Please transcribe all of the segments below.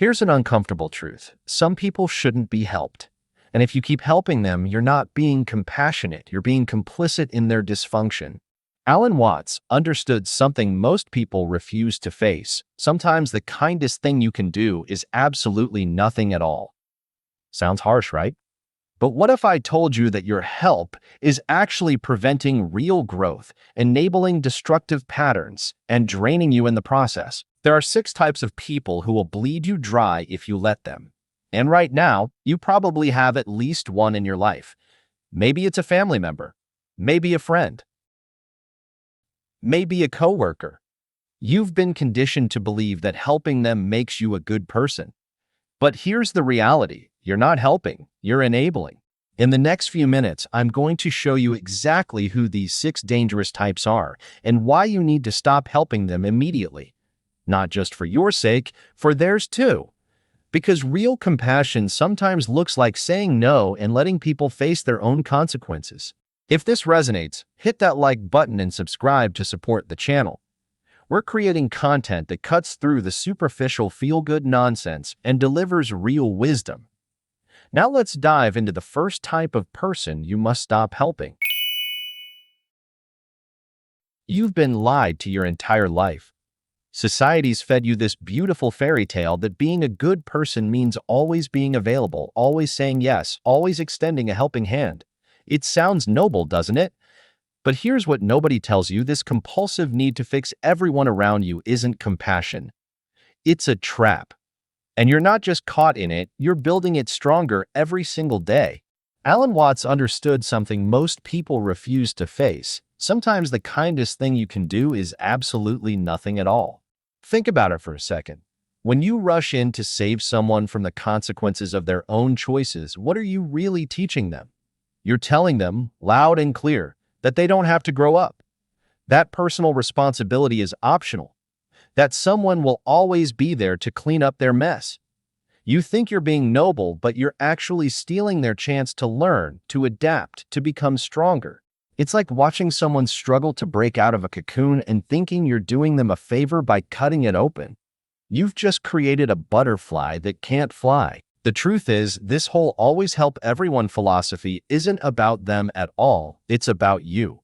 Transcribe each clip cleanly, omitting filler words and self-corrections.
Here's an uncomfortable truth. Some people shouldn't be helped. And if you keep helping them, you're not being compassionate. You're being complicit in their dysfunction. Alan Watts understood something most people refuse to face. Sometimes the kindest thing you can do is absolutely nothing at all. Sounds harsh, right? But what if I told you that your help is actually preventing real growth, enabling destructive patterns, and draining you in the process? There are 6 types of people who will bleed you dry if you let them. And right now, you probably have at least one in your life. Maybe it's a family member, maybe a friend, maybe a coworker. You've been conditioned to believe that helping them makes you a good person. But here's the reality. You're not helping, you're enabling. In the next few minutes, I'm going to show you exactly who these 6 dangerous types are and why you need to stop helping them immediately. Not just for your sake, for theirs too. Because real compassion sometimes looks like saying no and letting people face their own consequences. If this resonates, hit that like button and subscribe to support the channel. We're creating content that cuts through the superficial feel-good nonsense and delivers real wisdom. Now let's dive into the first type of person you must stop helping. You've been lied to your entire life. Society's fed you this beautiful fairy tale that being a good person means always being available, always saying yes, always extending a helping hand. It sounds noble, doesn't it? But here's what nobody tells you. This compulsive need to fix everyone around you isn't compassion. It's a trap. And you're not just caught in it, you're building it stronger every single day. Alan Watts understood something most people refuse to face. Sometimes the kindest thing you can do is absolutely nothing at all. Think about it for a second. When you rush in to save someone from the consequences of their own choices, what are you really teaching them? You're telling them, loud and clear, that they don't have to grow up. That personal responsibility is optional. That someone will always be there to clean up their mess. You think you're being noble, but you're actually stealing their chance to learn, to adapt, to become stronger. It's like watching someone struggle to break out of a cocoon and thinking you're doing them a favor by cutting it open. You've just created a butterfly that can't fly. The truth is, this whole always help everyone philosophy isn't about them at all. It's about you.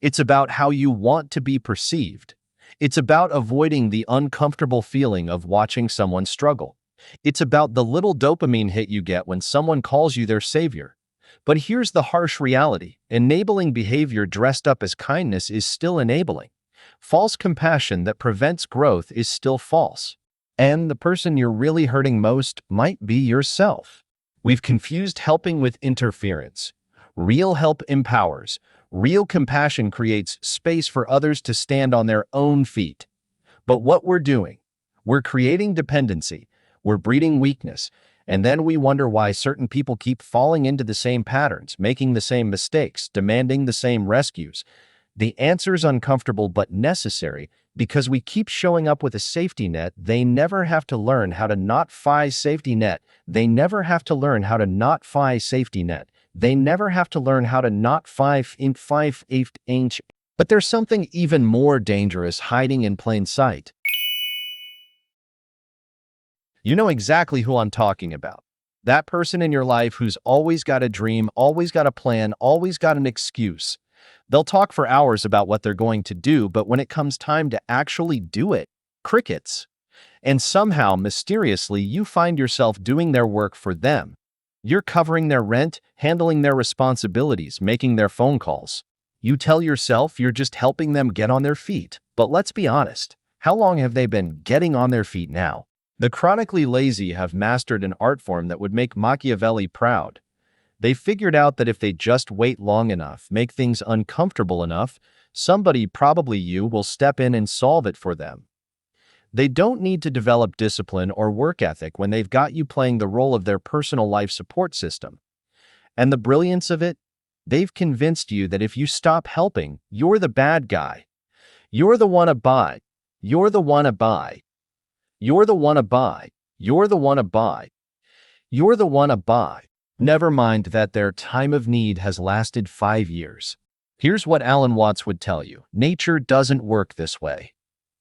It's about how you want to be perceived. It's about avoiding the uncomfortable feeling of watching someone struggle. It's about the little dopamine hit you get when someone calls you their savior. But here's the harsh reality. Enabling behavior dressed up as kindness is still enabling. False compassion that prevents growth is still false. And the person you're really hurting most might be yourself. We've confused helping with interference. Real help empowers. Real compassion creates space for others to stand on their own feet. But what we're doing, we're creating dependency. We're breeding weakness. And then we wonder why certain people keep falling into the same patterns, making the same mistakes, demanding the same rescues. The answer's uncomfortable but necessary because we keep showing up with a safety net. They never have to learn how to not fi safety net. They never have to learn how to not fi safety net. They never have to learn how to not 5 inch. But there's something even more dangerous hiding in plain sight. You know exactly who I'm talking about. That person in your life who's always got a dream, always got a plan, always got an excuse. They'll talk for hours about what they're going to do, but when it comes time to actually do it, crickets. And somehow, mysteriously, you find yourself doing their work for them. You're covering their rent, handling their responsibilities, making their phone calls. You tell yourself you're just helping them get on their feet. But let's be honest, how long have they been getting on their feet now? The chronically lazy have mastered an art form that would make Machiavelli proud. They figured out that if they just wait long enough, make things uncomfortable enough, somebody, probably you, will step in and solve it for them. They don't need to develop discipline or work ethic when they've got you playing the role of their personal life support system. And the brilliance of it? They've convinced you that if you stop helping, you're the bad guy. You're the one to buy. You're the one to buy. You're the one to buy. You're the one to buy. You're the one to buy. Never mind that their time of need has lasted 5 years. Here's what Alan Watts would tell you. Nature doesn't work this way.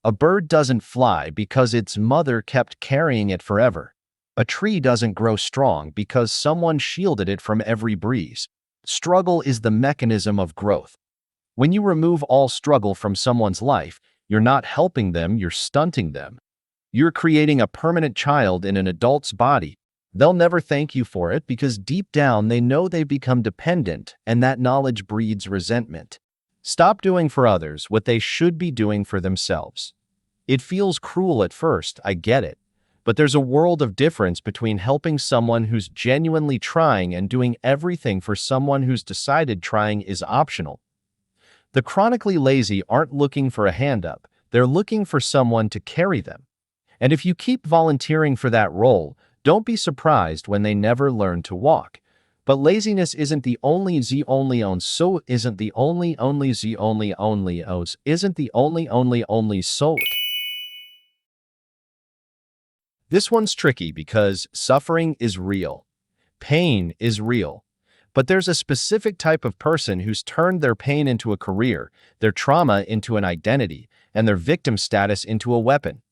A bird doesn't fly because its mother kept carrying it forever. A tree doesn't grow strong because someone shielded it from every breeze. Struggle is the mechanism of growth. When you remove all struggle from someone's life, you're not helping them, you're stunting them. You're creating a permanent child in an adult's body. They'll never thank you for it because deep down they know they've become dependent, and that knowledge breeds resentment. Stop doing for others what they should be doing for themselves. It feels cruel at first, I get it. But there's a world of difference between helping someone who's genuinely trying and doing everything for someone who's decided trying is optional. The chronically lazy aren't looking for a hand up, they're looking for someone to carry them. And if you keep volunteering for that role, don't be surprised when they never learn to walk. But laziness isn't the only z only owns so isn't the only z only owns isn't the only so. This one's tricky because suffering is real. Pain is real. But there's a specific type of person who's turned their pain into a career, their trauma into an identity, and their victim status into a weapon.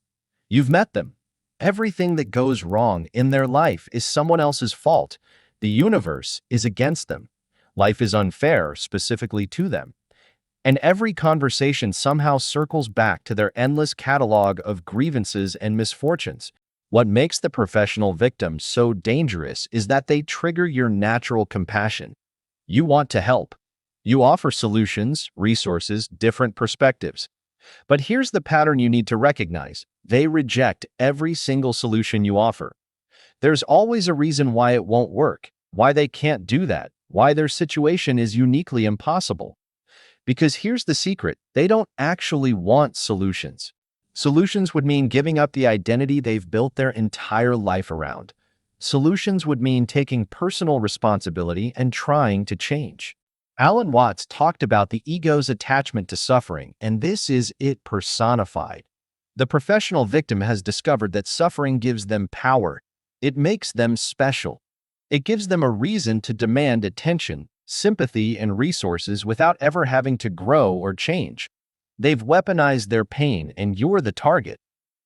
You've met them. Everything that goes wrong in their life is someone else's fault. The universe is against them. Life is unfair, specifically to them. And every conversation somehow circles back to their endless catalog of grievances and misfortunes. What makes the professional victim so dangerous is that they trigger your natural compassion. You want to help. You offer solutions, resources, different perspectives. But here's the pattern you need to recognize. They reject every single solution you offer. There's always a reason why it won't work, why they can't do that, why their situation is uniquely impossible. Because here's the secret, they don't actually want solutions. Solutions would mean giving up the identity they've built their entire life around. Solutions would mean taking personal responsibility and trying to change. Alan Watts talked about the ego's attachment to suffering, and this is it personified. The professional victim has discovered that suffering gives them power. It makes them special. It gives them a reason to demand attention, sympathy, and resources without ever having to grow or change. They've weaponized their pain, and you're the target.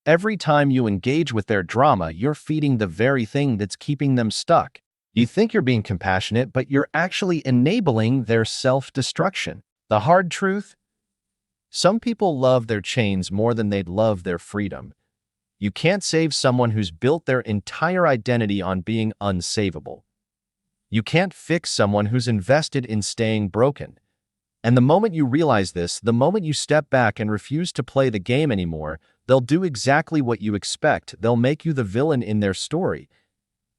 Every time you engage with their drama, you're feeding the very thing that's keeping them stuck. You think you're being compassionate, but you're actually enabling their self-destruction. The hard truth? Some people love their chains more than they'd love their freedom. You can't save someone who's built their entire identity on being unsavable. You can't fix someone who's invested in staying broken. And the moment you realize this, the moment you step back and refuse to play the game anymore, they'll do exactly what you expect. They'll make you the villain in their story.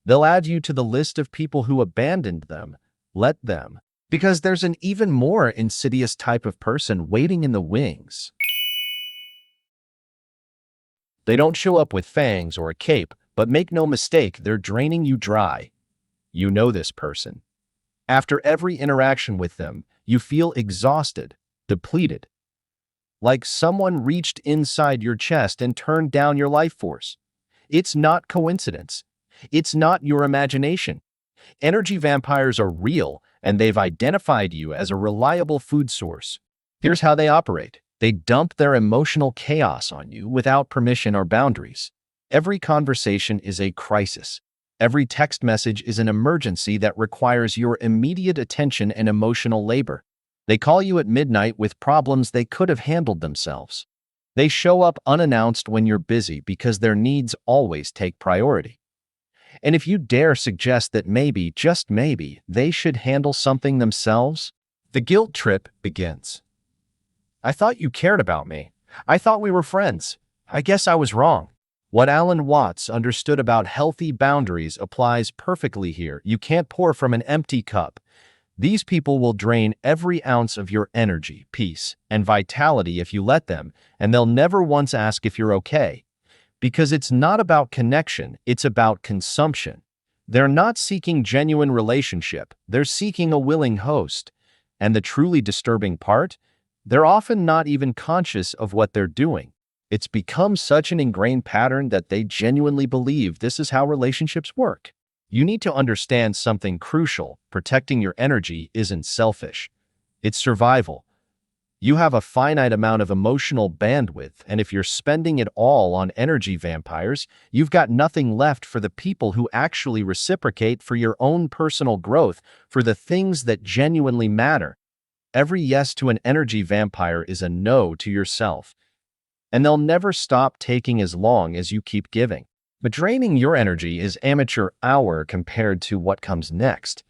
They'll add you to the list of people who abandoned them. Let them. Because there's an even more insidious type of person waiting in the wings. They don't show up with fangs or a cape, but make no mistake, they're draining you dry. You know this person. After every interaction with them, you feel exhausted, depleted. Like someone reached inside your chest and turned down your life force. It's not coincidence. It's not your imagination. Energy vampires are real, and they've identified you as a reliable food source. Here's how they operate. They dump their emotional chaos on you without permission or boundaries. Every conversation is a crisis. Every text message is an emergency that requires your immediate attention and emotional labor. They call you at midnight with problems they could have handled themselves. They show up unannounced when you're busy because their needs always take priority. And if you dare suggest that maybe, just maybe, they should handle something themselves, the guilt trip begins. I thought you cared about me. I thought we were friends. I guess I was wrong. What Alan Watts understood about healthy boundaries applies perfectly here. You can't pour from an empty cup. These people will drain every ounce of your energy, peace, and vitality if you let them, and they'll never once ask if you're okay. Because it's not about connection, it's about consumption. They're not seeking genuine relationship, they're seeking a willing host. And the truly disturbing part? They're often not even conscious of what they're doing. It's become such an ingrained pattern that they genuinely believe this is how relationships work. You need to understand something crucial. Protecting your energy isn't selfish. It's survival. You have a finite amount of emotional bandwidth, and if you're spending it all on energy vampires, you've got nothing left for the people who actually reciprocate, for your own personal growth, for the things that genuinely matter. Every yes to an energy vampire is a no to yourself, and they'll never stop taking as long as you keep giving. But draining your energy is amateur hour compared to what comes next.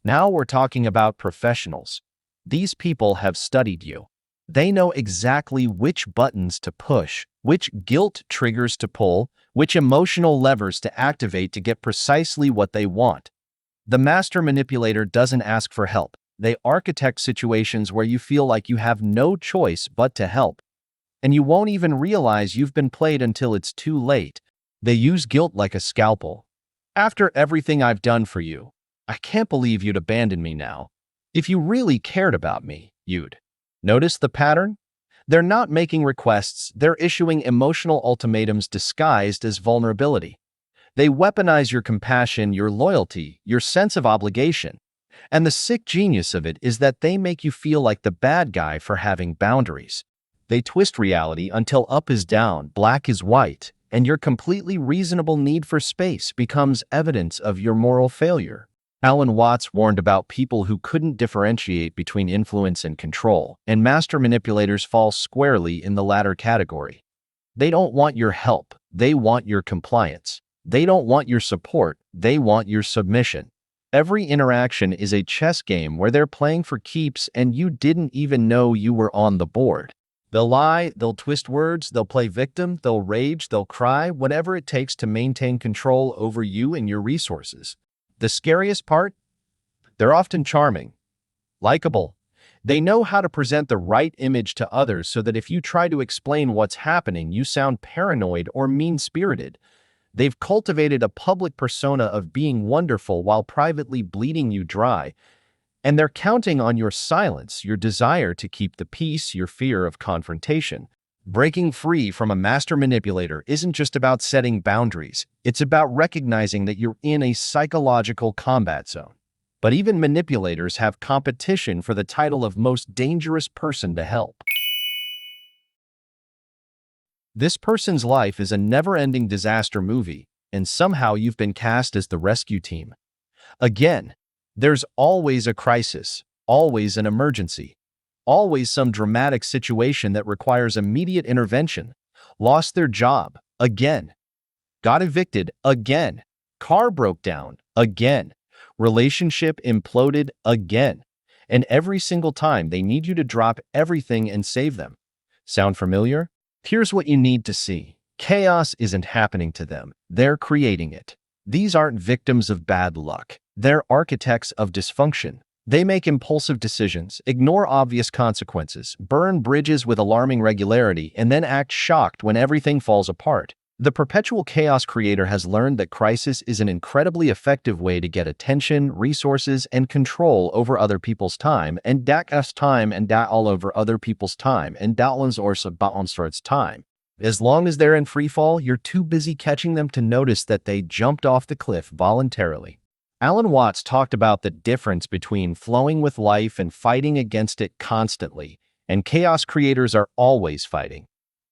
Now we're talking about professionals. These people have studied you. They know exactly which buttons to push, which guilt triggers to pull, which emotional levers to activate to get precisely what they want. The Master Manipulator doesn't ask for help. They architect situations where you feel like you have no choice but to help. And you won't even realize you've been played until it's too late. They use guilt like a scalpel. After everything I've done for you, I can't believe you'd abandon me now. If you really cared about me, you'd. Notice the pattern? They're not making requests, they're issuing emotional ultimatums disguised as vulnerability. They weaponize your compassion, your loyalty, your sense of obligation. And the sick genius of it is that they make you feel like the bad guy for having boundaries. They twist reality until up is down, black is white, and your completely reasonable need for space becomes evidence of your moral failure. Alan Watts warned about people who couldn't differentiate between influence and control, and master manipulators fall squarely in the latter category. They don't want your help, they want your compliance. They don't want your support, they want your submission. Every interaction is a chess game where they're playing for keeps and you didn't even know you were on the board. They'll lie, they'll twist words, they'll play victim, they'll rage, they'll cry, whatever it takes to maintain control over you and your resources. The scariest part? They're often charming, likable. They know how to present the right image to others so that if you try to explain what's happening, you sound paranoid or mean-spirited. They've cultivated a public persona of being wonderful while privately bleeding you dry. And they're counting on your silence, your desire to keep the peace, your fear of confrontation. Breaking free from a master manipulator isn't just about setting boundaries. It's about recognizing that you're in a psychological combat zone. But even manipulators have competition for the title of most dangerous person to help. This person's life is a never-ending disaster movie, and somehow you've been cast as the rescue team. Again, there's always a crisis, always an emergency, always some dramatic situation that requires immediate intervention. Lost their job, again. Got evicted, again. Car broke down, again. Relationship imploded, again. And every single time they need you to drop everything and save them. Sound familiar? Here's what you need to see. Chaos isn't happening to them. They're creating it. These aren't victims of bad luck. They're architects of dysfunction. They make impulsive decisions, ignore obvious consequences, burn bridges with alarming regularity, and then act shocked when everything falls apart. The Perpetual Chaos Creator has learned that crisis is an incredibly effective way to get attention, resources, and control over other people's time, and das time and da all over other people's time, and dalens or sabotages time. As long as they're in freefall, you're too busy catching them to notice that they jumped off the cliff voluntarily. Alan Watts talked about the difference between flowing with life and fighting against it constantly, and chaos creators are always fighting.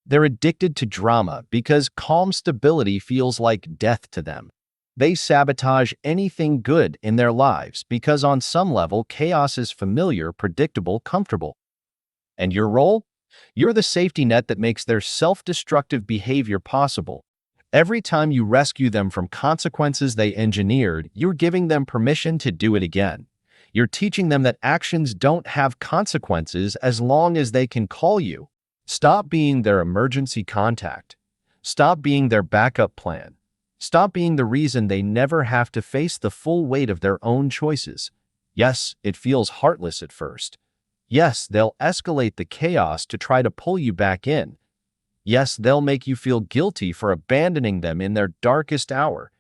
They're addicted to drama because calm stability feels like death to them. They sabotage anything good in their lives because on some level, chaos is familiar, predictable, comfortable. And your role? You're the safety net that makes their self-destructive behavior possible. Every time you rescue them from consequences they engineered, you're giving them permission to do it again. You're teaching them that actions don't have consequences as long as they can call you. Stop being their emergency contact. Stop being their backup plan. Stop being the reason they never have to face the full weight of their own choices. Yes, it feels heartless at first. Yes, they'll escalate the chaos to try to pull you back in. Yes, they'll make you feel guilty for abandoning them in their darkest hour.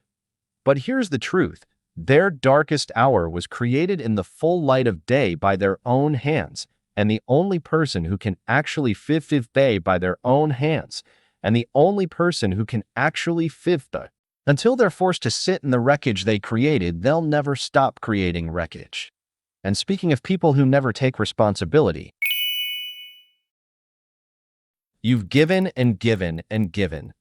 But here's the truth. Their darkest hour was created in the full light of day by their own hands. And the only person who can actually fiv bay by their own hands, and the only person who can actually fiv until they're forced to sit in the wreckage they created, they'll never stop creating wreckage. And speaking of people who never take responsibility, you've given and given and given.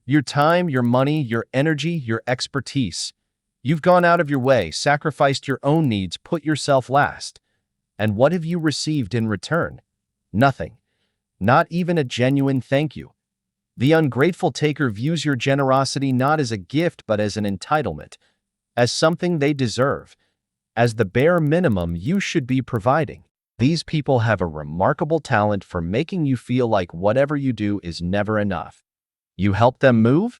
Your time, your money, your energy, your expertise. You've gone out of your way, sacrificed your own needs, put yourself last. And what have you received in return? Nothing. Not even a genuine thank you. The ungrateful taker views your generosity not as a gift but as an entitlement, as something they deserve, as the bare minimum you should be providing. These people have a remarkable talent for making you feel like whatever you do is never enough. You help them move?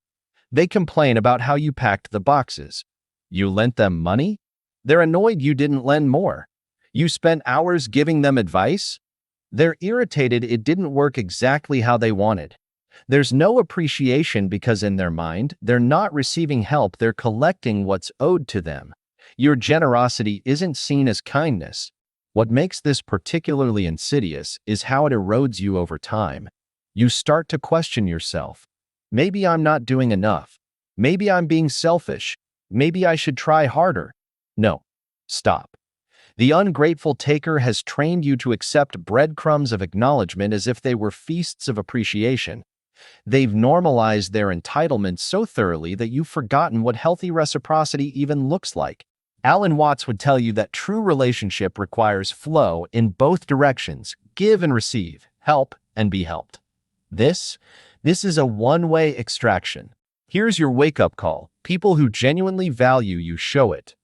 They complain about how you packed the boxes. You lent them money? They're annoyed you didn't lend more. You spent hours giving them advice? They're irritated it didn't work exactly how they wanted. There's no appreciation because in their mind, they're not receiving help, they're collecting what's owed to them. Your generosity isn't seen as kindness. What makes this particularly insidious is how it erodes you over time. You start to question yourself. Maybe I'm not doing enough. Maybe I'm being selfish. Maybe I should try harder. No, stop. The ungrateful taker has trained you to accept breadcrumbs of acknowledgement as if they were feasts of appreciation. They've normalized their entitlement so thoroughly that you've forgotten what healthy reciprocity even looks like. Alan Watts would tell you that true relationship requires flow in both directions, give and receive, help and be helped. This is a one-way extraction. Here's your wake-up call. People who genuinely value you show it.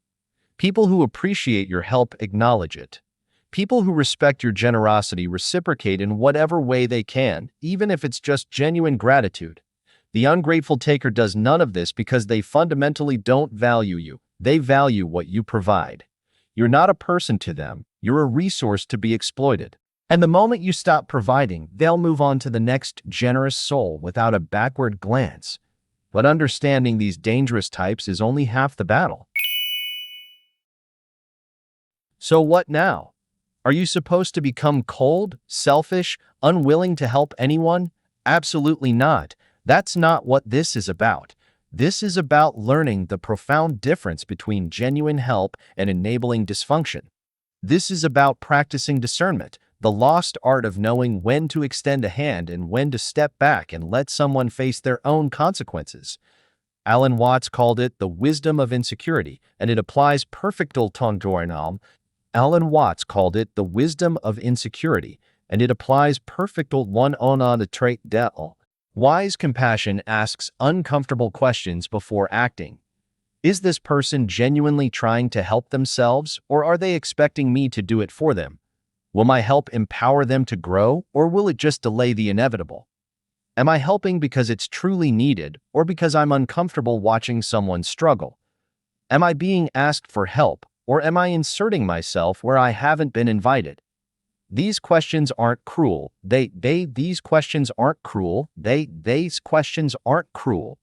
People who appreciate your help acknowledge it. People who respect your generosity reciprocate in whatever way they can, even if it's just genuine gratitude. The ungrateful taker does none of this because they fundamentally don't value you. They value what you provide. You're not a person to them. You're a resource to be exploited. And the moment you stop providing, they'll move on to the next generous soul without a backward glance. But understanding these dangerous types is only half the battle. So what now? Are you supposed to become cold, selfish, unwilling to help anyone? Absolutely not. That's not what this is about. This is about learning the profound difference between genuine help and enabling dysfunction. This is about practicing discernment, the lost art of knowing when to extend a hand and when to step back and let someone face their own consequences. Alan Watts called it the wisdom of insecurity, and it applies perfectly to Alan Watts called it the wisdom of insecurity, and it applies perfectly on the trait del. Wise compassion asks uncomfortable questions before acting. Is this person genuinely trying to help themselves, or are they expecting me to do it for them? Will my help empower them to grow, or will it just delay the inevitable? Am I helping because it's truly needed, or because I'm uncomfortable watching someone struggle? Am I being asked for help, or am I inserting myself where I haven't been invited? These questions aren't cruel. These questions aren't cruel. These questions aren't cruel.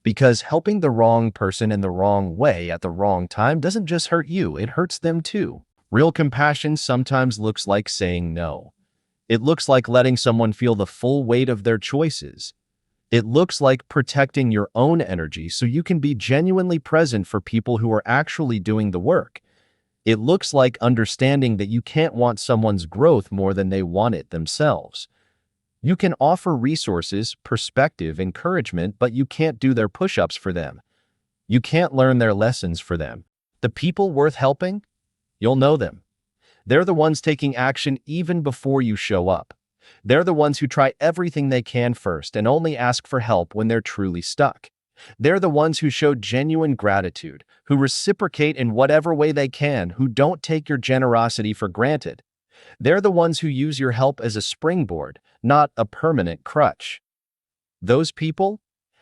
Because helping the wrong person in the wrong way at the wrong time doesn't just hurt you, it hurts them too. Real compassion sometimes looks like saying no. It looks like letting someone feel the full weight of their choices. It looks like protecting your own energy so you can be genuinely present for people who are actually doing the work. It looks like understanding that you can't want someone's growth more than they want it themselves. You can offer resources, perspective, encouragement, but you can't do their push-ups for them. You can't learn their lessons for them. The people worth helping? You'll know them. They're the ones taking action even before you show up. They're the ones who try everything they can first and only ask for help when they're truly stuck. They're the ones who show genuine gratitude, who reciprocate in whatever way they can, who don't take your generosity for granted. They're the ones who use your help as a springboard, not a permanent crutch. Those people?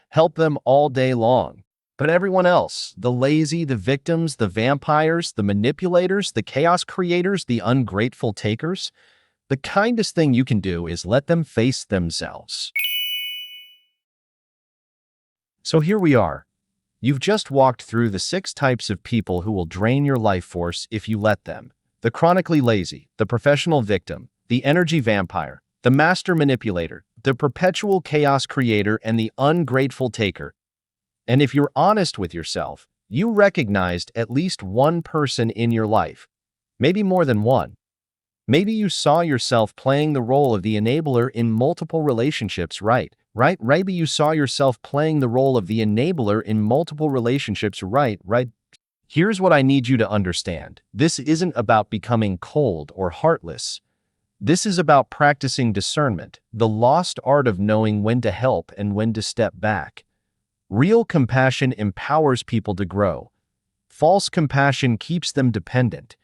Help them all day long. But everyone else, the lazy, the victims, the vampires, the manipulators, the chaos creators, the ungrateful takers, the kindest thing you can do is let them face themselves. So here we are. You've just walked through the 6 types of people who will drain your life force if you let them. The chronically lazy, the professional victim, the energy vampire, the master manipulator, the perpetual chaos creator, and the ungrateful taker. And if you're honest with yourself, You recognized at least one person in your life, maybe more than one. Maybe you saw yourself playing the role of the enabler in multiple relationships, right? Maybe you saw yourself playing the role of the enabler in multiple relationships, right? Here's what I need you to understand. This isn't about becoming cold or heartless. This is about practicing discernment, the lost art of knowing when to help and when to step back. Real compassion empowers people to grow. False compassion keeps them dependent.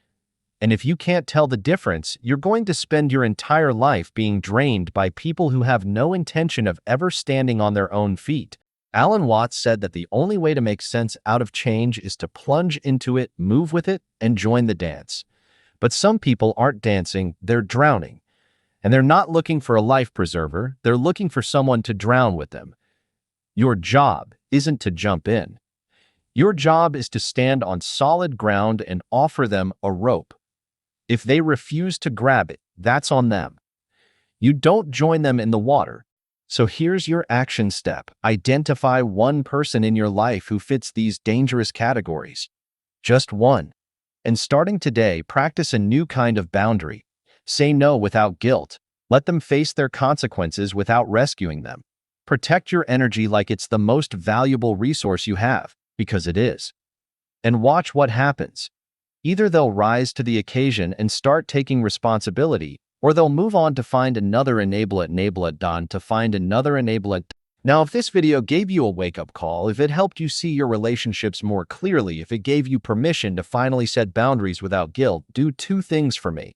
And if you can't tell the difference, you're going to spend your entire life being drained by people who have no intention of ever standing on their own feet. Alan Watts said that the only way to make sense out of change is to plunge into it, move with it, and join the dance. But some people aren't dancing, they're drowning. And they're not looking for a life preserver, they're looking for someone to drown with them. Your job isn't to jump in. Your job is to stand on solid ground and offer them a rope. If they refuse to grab it, that's on them. You don't join them in the water. So here's your action step. Identify one person in your life who fits these dangerous categories. Just one. And starting today, practice a new kind of boundary. Say no without guilt. Let them face their consequences without rescuing them. Protect your energy like it's the most valuable resource you have, because it is. And watch what happens. Either they'll rise to the occasion and start taking responsibility, or they'll move on to find another enabler. Now, if this video gave you a wake-up call, if it helped you see your relationships more clearly, if it gave you permission to finally set boundaries without guilt, do two things for me.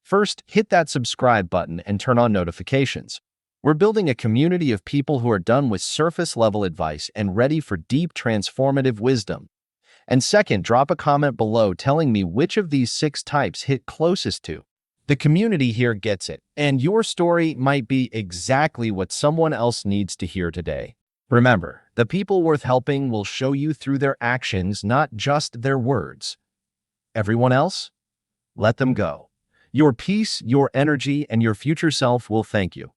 First, hit that subscribe button and turn on notifications. We're building a community of people who are done with surface-level advice and ready for deep, transformative wisdom. And second, drop a comment below telling me which of these 6 types hit closest to. The community here gets it, and your story might be exactly what someone else needs to hear today. Remember, the people worth helping will show you through their actions, not just their words. Everyone else? Let them go. Your peace, your energy, and your future self will thank you.